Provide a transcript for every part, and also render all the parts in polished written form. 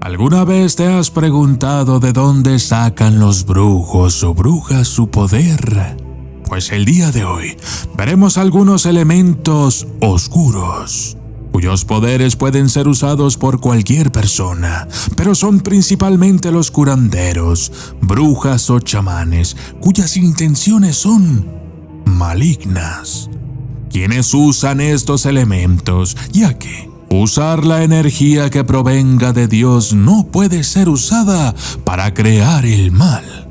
¿Alguna vez te has preguntado de dónde sacan los brujos o brujas su poder? Pues el día de hoy veremos algunos elementos oscuros, cuyos poderes pueden ser usados por cualquier persona, pero son principalmente los curanderos, brujas o chamanes, cuyas intenciones son malignas, quienes usan estos elementos, ya que usar la energía que provenga de Dios no puede ser usada para crear el mal.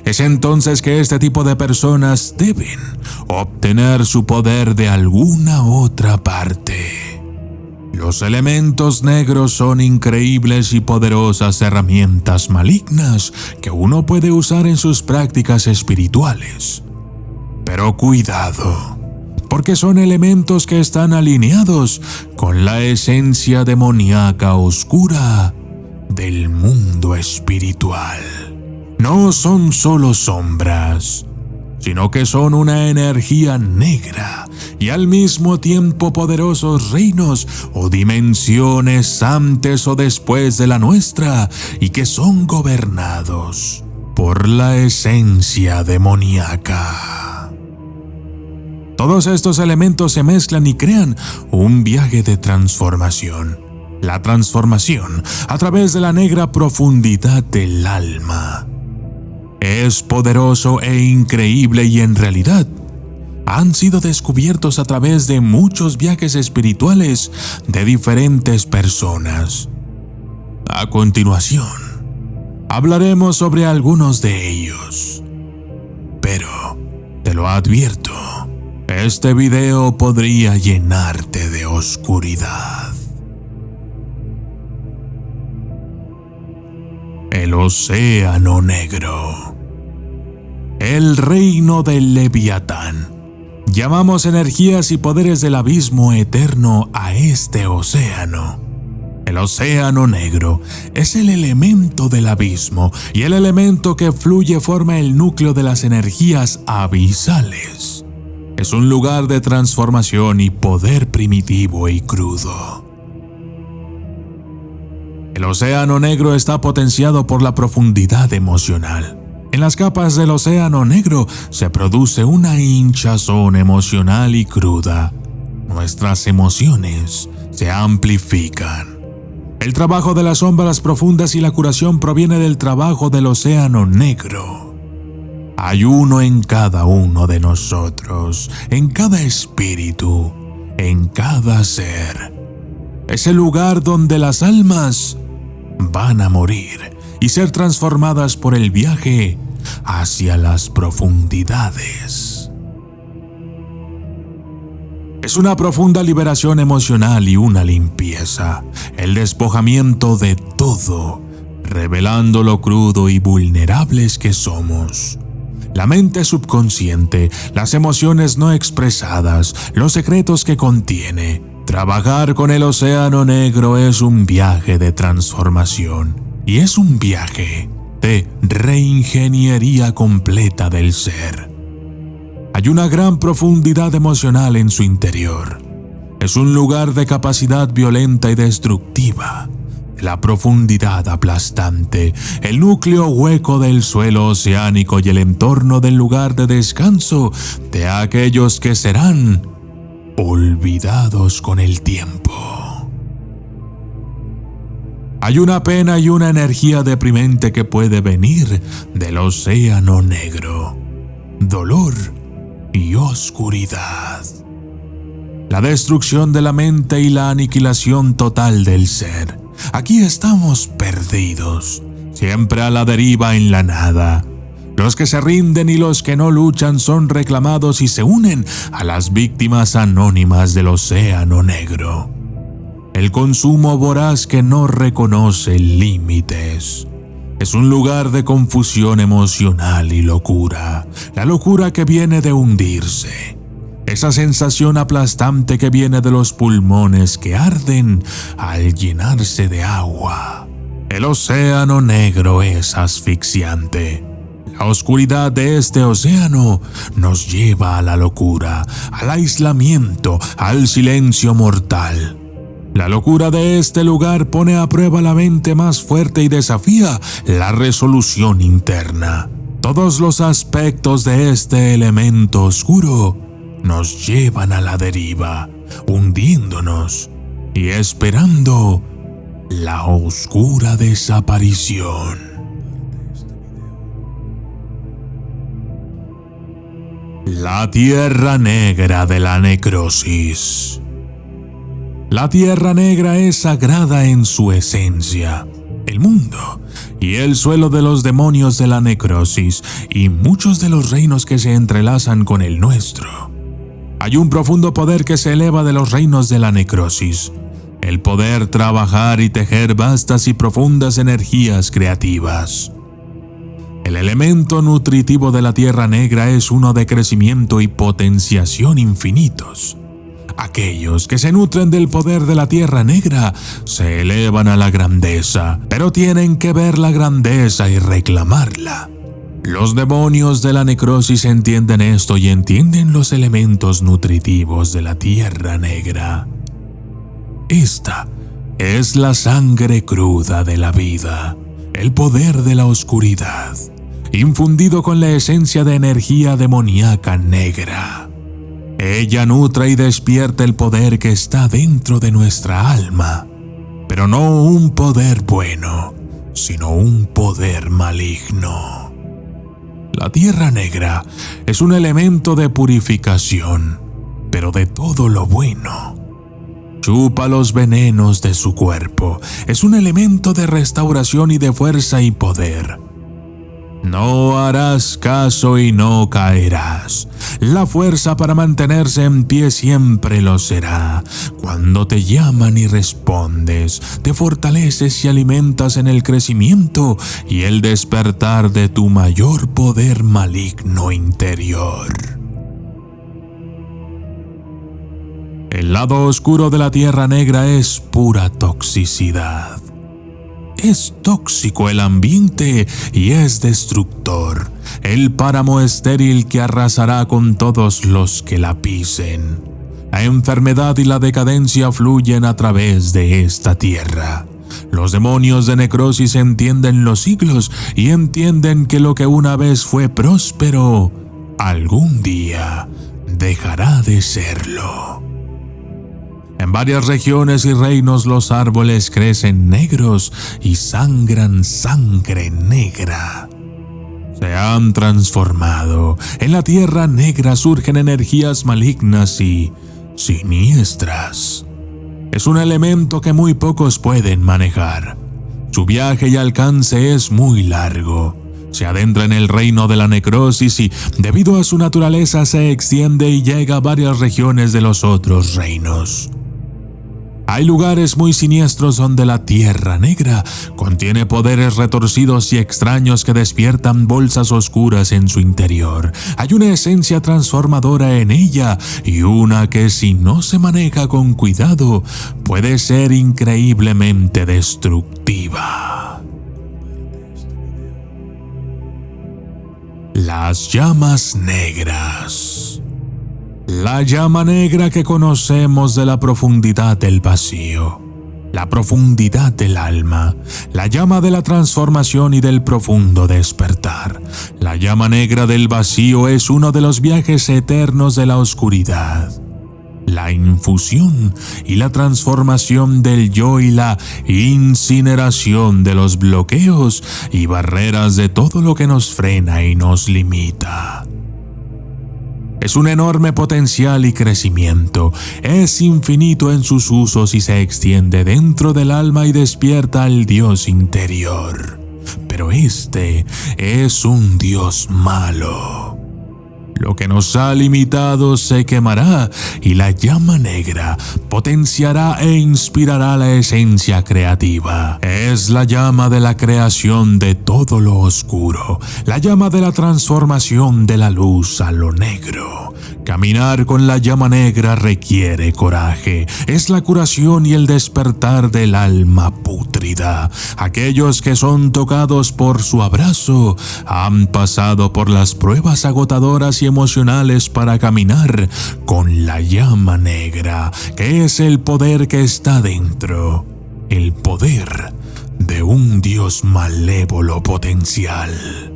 Es entonces que este tipo de personas deben obtener su poder de alguna otra parte. Los elementos negros son increíbles y poderosas herramientas malignas que uno puede usar en sus prácticas espirituales. Pero cuidado, porque son elementos que están alineados con la esencia demoníaca oscura del mundo espiritual. No son solo sombras, sino que son una energía negra y al mismo tiempo poderosos reinos o dimensiones antes o después de la nuestra y que son gobernados por la esencia demoníaca. Todos estos elementos se mezclan y crean un viaje de transformación. La transformación a través de la negra profundidad del alma. Es poderoso e increíble y en realidad han sido descubiertos a través de muchos viajes espirituales de diferentes personas. A continuación, hablaremos sobre algunos de ellos. Pero, te lo advierto, este video podría llenarte de oscuridad. El Océano Negro. El reino del Leviatán. Llamamos energías y poderes del abismo eterno a este océano. El Océano Negro es el elemento del abismo y el elemento que fluye forma el núcleo de las energías abisales. Es un lugar de transformación y poder primitivo y crudo. El Océano Negro está potenciado por la profundidad emocional. En las capas del Océano Negro se produce una hinchazón emocional y cruda. Nuestras emociones se amplifican. El trabajo de las sombras profundas y la curación proviene del trabajo del Océano Negro. Hay uno en cada uno de nosotros, en cada espíritu, en cada ser. Es el lugar donde las almas van a morir y ser transformadas por el viaje hacia las profundidades. Es una profunda liberación emocional y una limpieza, el despojamiento de todo, revelando lo crudo y vulnerables que somos. La mente subconsciente, las emociones no expresadas, los secretos que contiene. Trabajar con el Océano Negro es un viaje de transformación y es un viaje de reingeniería completa del ser. Hay una gran profundidad emocional en su interior. Es un lugar de capacidad violenta y destructiva, la profundidad aplastante, el núcleo hueco del suelo oceánico y el entorno del lugar de descanso de aquellos que serán olvidados con el tiempo. Hay una pena y una energía deprimente que puede venir del Océano Negro. Dolor y oscuridad. La destrucción de la mente y la aniquilación total del ser. Aquí estamos perdidos, siempre a la deriva en la nada. Los que se rinden y los que no luchan son reclamados y se unen a las víctimas anónimas del Océano Negro. El consumo voraz que no reconoce límites. Es un lugar de confusión emocional y locura. La locura que viene de hundirse. Esa sensación aplastante que viene de los pulmones que arden al llenarse de agua. El Océano Negro es asfixiante. La oscuridad de este océano nos lleva a la locura, al aislamiento, al silencio mortal. La locura de este lugar pone a prueba la mente más fuerte y desafía la resolución interna. Todos los aspectos de este elemento oscuro nos llevan a la deriva, hundiéndonos y esperando la oscura desaparición. La Tierra Negra de la Necrosis. La Tierra Negra es sagrada en su esencia. El mundo y el suelo de los demonios de la necrosis y muchos de los reinos que se entrelazan con el nuestro. Hay un profundo poder que se eleva de los reinos de la necrosis, el poder trabajar y tejer vastas y profundas energías creativas. El elemento nutritivo de la Tierra Negra es uno de crecimiento y potenciación infinitos. Aquellos que se nutren del poder de la Tierra Negra se elevan a la grandeza, pero tienen que ver la grandeza y reclamarla. Los demonios de la necrosis entienden esto y entienden los elementos nutritivos de la Tierra Negra. Esta es la sangre cruda de la vida, el poder de la oscuridad, infundido con la esencia de energía demoníaca negra. Ella nutre y despierta el poder que está dentro de nuestra alma, pero no un poder bueno, sino un poder maligno. La Tierra Negra es un elemento de purificación, pero de todo lo bueno. Chupa los venenos de su cuerpo, es un elemento de restauración y de fuerza y poder. No harás caso y no caerás. La fuerza para mantenerse en pie siempre lo será. Cuando te llaman y respondes, te fortaleces y alimentas en el crecimiento y el despertar de tu mayor poder maligno interior. El lado oscuro de la Tierra Negra es pura toxicidad. Es tóxico el ambiente y es destructor, el páramo estéril que arrasará con todos los que la pisen. La enfermedad y la decadencia fluyen a través de esta tierra. Los demonios de necrosis entienden los siglos y entienden que lo que una vez fue próspero, algún día dejará de serlo. En varias regiones y reinos los árboles crecen negros y sangran sangre negra. Se han transformado. En la Tierra Negra surgen energías malignas y siniestras. Es un elemento que muy pocos pueden manejar. Su viaje y alcance es muy largo. Se adentra en el reino de la necrosis y, debido a su naturaleza, se extiende y llega a varias regiones de los otros reinos. Hay lugares muy siniestros donde la Tierra Negra contiene poderes retorcidos y extraños que despiertan bolsas oscuras en su interior. Hay una esencia transformadora en ella y una que, si no se maneja con cuidado, puede ser increíblemente destructiva. Las llamas negras. La llama negra que conocemos de la profundidad del vacío, la profundidad del alma, la llama de la transformación y del profundo despertar. La llama negra del vacío es uno de los viajes eternos de la oscuridad. La infusión y la transformación del yo y la incineración de los bloqueos y barreras de todo lo que nos frena y nos limita. Es un enorme potencial y crecimiento, es infinito en sus usos y se extiende dentro del alma y despierta al Dios interior. Pero este es un Dios malo. Lo que nos ha limitado se quemará y la llama negra potenciará e inspirará la esencia creativa. Es la llama de la creación de todo lo oscuro, la llama de la transformación de la luz a lo negro, Caminar con la llama negra requiere coraje. Es la curación y el despertar del alma pútrida. Aquellos que son tocados por su abrazo han pasado por las pruebas agotadoras y emocionales para caminar con la llama negra, que es el poder que está dentro. El poder de un Dios malévolo potencial.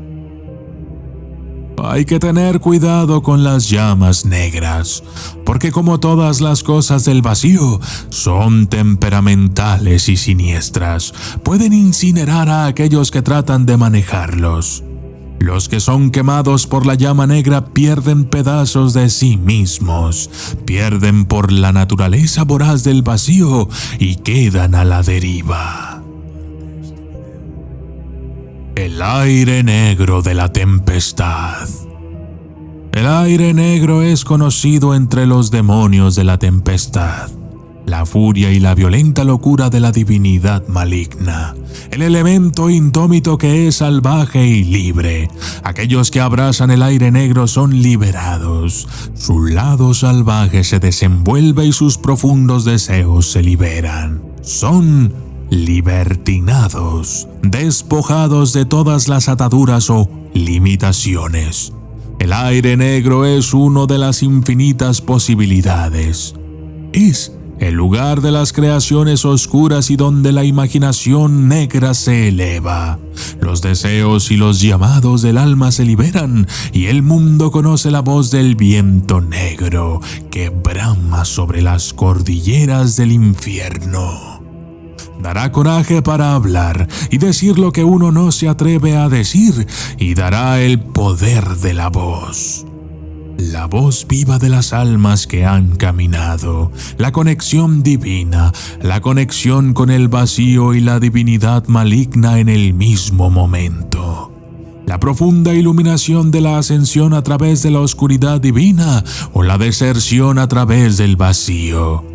Hay que tener cuidado con las llamas negras, porque como todas las cosas del vacío, son temperamentales y siniestras. Pueden incinerar a aquellos que tratan de manejarlos. Los que son quemados por la llama negra pierden pedazos de sí mismos, pierden por la naturaleza voraz del vacío y quedan a la deriva. El aire negro de la tempestad. El aire negro es conocido entre los demonios de la tempestad, la furia y la violenta locura de la divinidad maligna, el elemento indómito que es salvaje y libre. Aquellos que abrazan el aire negro son liberados, su lado salvaje se desenvuelve y sus profundos deseos se liberan. Son libertinados, despojados de todas las ataduras o limitaciones. El aire negro es una de las infinitas posibilidades. Es el lugar de las creaciones oscuras y donde la imaginación negra se eleva. Los deseos y los llamados del alma se liberan y el mundo conoce la voz del viento negro que brama sobre las cordilleras del infierno. Dará coraje para hablar y decir lo que uno no se atreve a decir, y dará el poder de la voz viva de las almas que han caminado, la conexión divina, la conexión con el vacío y la divinidad maligna en el mismo momento. La profunda iluminación de la ascensión a través de la oscuridad divina o la deserción a través del vacío.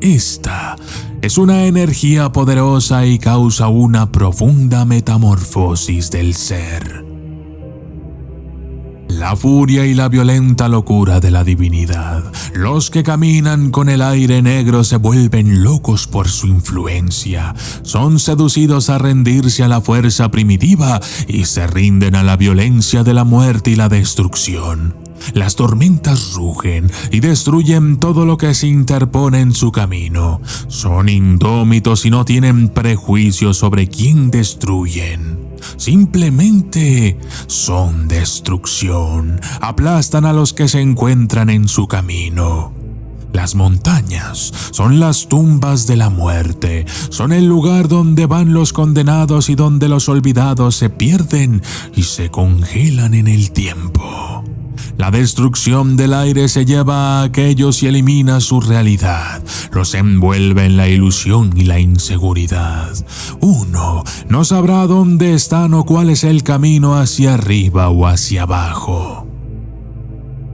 Esta es una energía poderosa y causa una profunda metamorfosis del ser. La furia y la violenta locura de la divinidad. Los que caminan con el aire negro se vuelven locos por su influencia. Son seducidos a rendirse a la fuerza primitiva y se rinden a la violencia de la muerte y la destrucción. Las tormentas rugen y destruyen todo lo que se interpone en su camino. Son indómitos y no tienen prejuicios sobre quién destruyen. Simplemente son destrucción. Aplastan a los que se encuentran en su camino. Las montañas son las tumbas de la muerte, son el lugar donde van los condenados y donde los olvidados se pierden y se congelan en el tiempo. La destrucción del aire se lleva a aquellos y elimina su realidad, los envuelve en la ilusión y la inseguridad. Uno no sabrá dónde están o cuál es el camino hacia arriba o hacia abajo.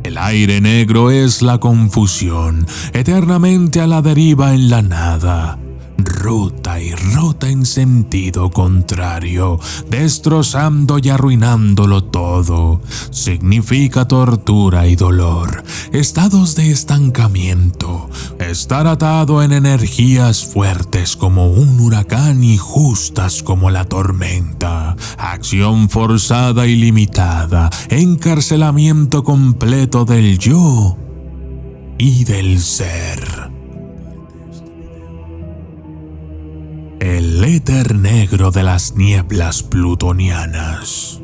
El aire negro es la confusión, eternamente a la deriva en la nada. Rota y rota en sentido contrario, destrozando y arruinándolo todo. Significa tortura y dolor, estados de estancamiento, estar atado en energías fuertes como un huracán y justas como la tormenta, acción forzada y limitada, encarcelamiento completo del yo y del ser. El éter negro de las nieblas plutonianas.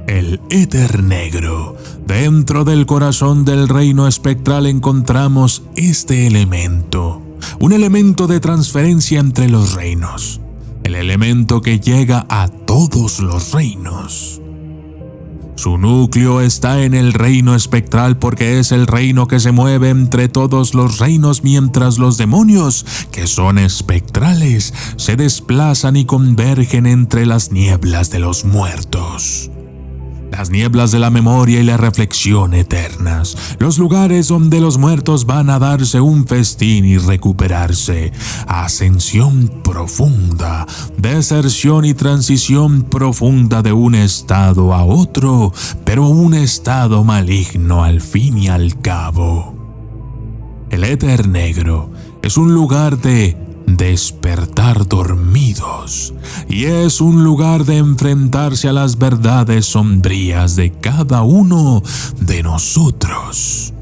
El éter negro. Dentro del corazón del reino espectral encontramos este elemento, un elemento de transferencia entre los reinos, el elemento que llega a todos los reinos. Su núcleo está en el reino espectral porque es el reino que se mueve entre todos los reinos, mientras los demonios, que son espectrales, se desplazan y convergen entre las nieblas de los muertos. las nieblas de la memoria y la reflexión eternas, los lugares donde los muertos van a darse un festín y recuperarse, ascensión profunda, deserción y transición profunda de un estado a otro, pero un estado maligno al fin y al cabo. El éter negro es un lugar de despertar dormidos y es un lugar de enfrentarse a las verdades sombrías de cada uno de nosotros.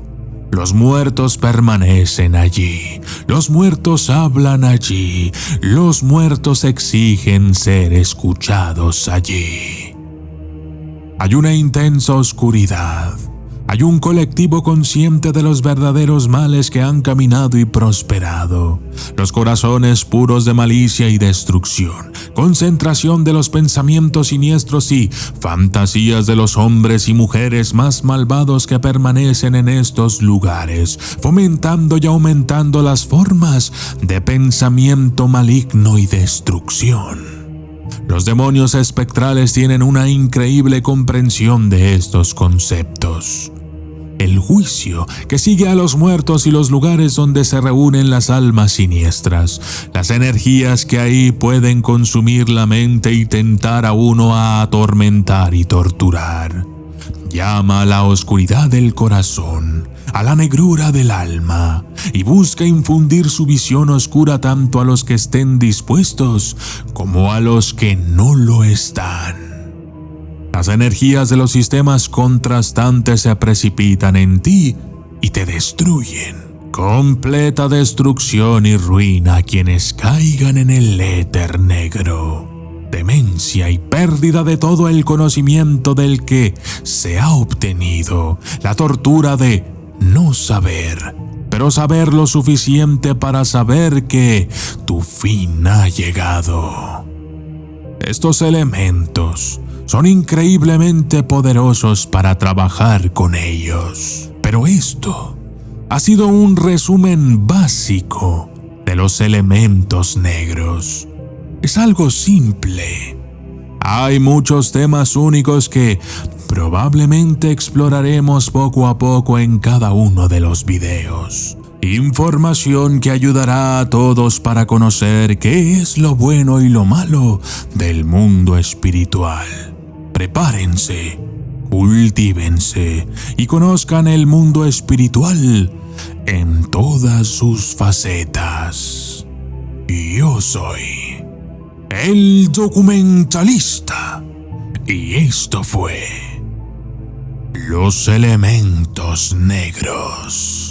Los muertos permanecen allí, los muertos hablan allí, los muertos exigen ser escuchados allí. Hay una intensa oscuridad. Hay un colectivo consciente de los verdaderos males que han caminado y prosperado. Los corazones puros de malicia y destrucción, concentración de los pensamientos siniestros y fantasías de los hombres y mujeres más malvados que permanecen en estos lugares, fomentando y aumentando las formas de pensamiento maligno y destrucción. Los demonios espectrales tienen una increíble comprensión de estos conceptos. El juicio que sigue a los muertos y los lugares donde se reúnen las almas siniestras, las energías que ahí pueden consumir la mente y tentar a uno a atormentar y torturar. Llama a la oscuridad del corazón, a la negrura del alma, y busca infundir su visión oscura tanto a los que estén dispuestos como a los que no lo están. Las energías de los sistemas contrastantes se precipitan en ti y te destruyen. Completa destrucción y ruina a quienes caigan en el éter negro. Demencia y pérdida de todo el conocimiento del que se ha obtenido. La tortura de no saber, pero saber lo suficiente para saber que tu fin ha llegado. Estos elementos son increíblemente poderosos para trabajar con ellos. Pero esto ha sido un resumen básico de los elementos negros. Es algo simple. Hay muchos temas únicos que probablemente exploraremos poco a poco en cada uno de los videos. Información que ayudará a todos para conocer qué es lo bueno y lo malo del mundo espiritual. Prepárense, cultívense y conozcan el mundo espiritual en todas sus facetas. Yo soy el documentalista y esto fue Los Elementos Negros.